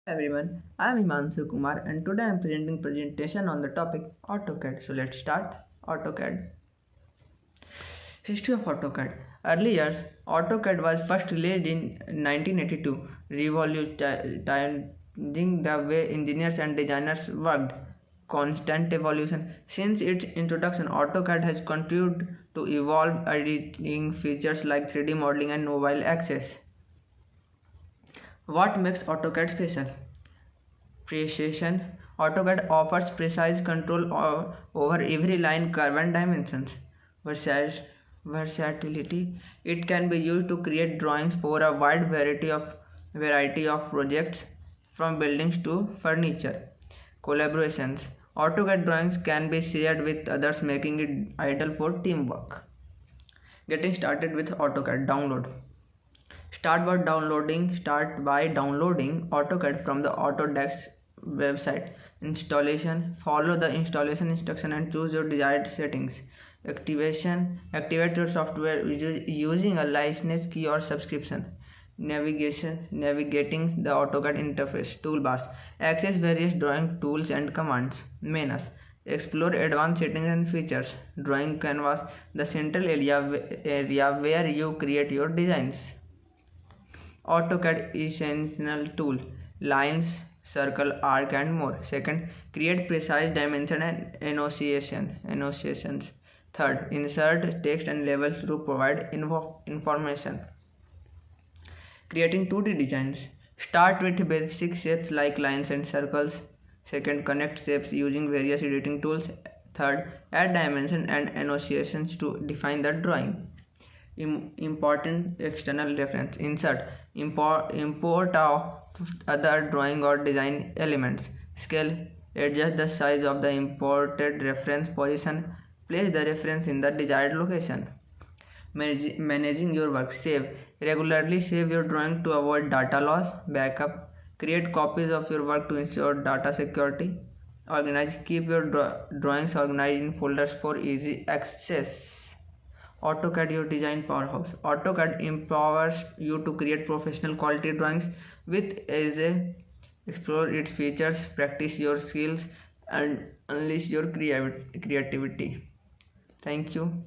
Everyone, I am Himanshu Kumar and today I am presenting presentation on the topic AutoCAD. So let's start. AutoCAD. History of AutoCAD. Early years, AutoCAD was first released in 1982, revolutionizing the way engineers and designers worked. Constant evolution. Since its introduction, AutoCAD has continued to evolve, editing features like 3D modeling and mobile access. What makes AutoCAD special? Precision. AutoCAD offers precise control over every line, curve, and dimensions. Versatility. It can be used to create drawings for a wide variety of projects, from buildings to furniture. Collaborations. AutoCAD drawings can be shared with others, making it ideal for teamwork. Getting started with AutoCAD. Download. Start by downloading AutoCAD from the Autodesk website. Installation. Follow the installation instruction and choose your desired settings. Activation. Activate your software using a license key or subscription. Navigation. Navigating the AutoCAD interface. Toolbars. Access various drawing tools and commands. Menus. Explore advanced settings and features. Drawing canvas. The central area where you create your designs. AutoCAD essential tool: lines, circle, arc, and more. Second, create precise dimension and annotations. Third, insert text and labels to provide information. Creating 2D designs. Start with basic shapes like lines and circles. Second, connect shapes using various editing tools. Third, add dimension and annotations to define the drawing. Important external reference. Insert. Import of other drawing or design elements. Scale. Adjust the size of the imported reference position. Place the reference in the desired location. Managing your work. Save. Regularly save your drawing to avoid data loss. Backup. Create copies of your work to ensure data security. Organize. Keep your drawings organized in folders for easy access. AutoCAD, your design powerhouse. AutoCAD empowers you to create professional quality drawings with ease. Explore its features, practice your skills, and unleash your creativity. Thank you.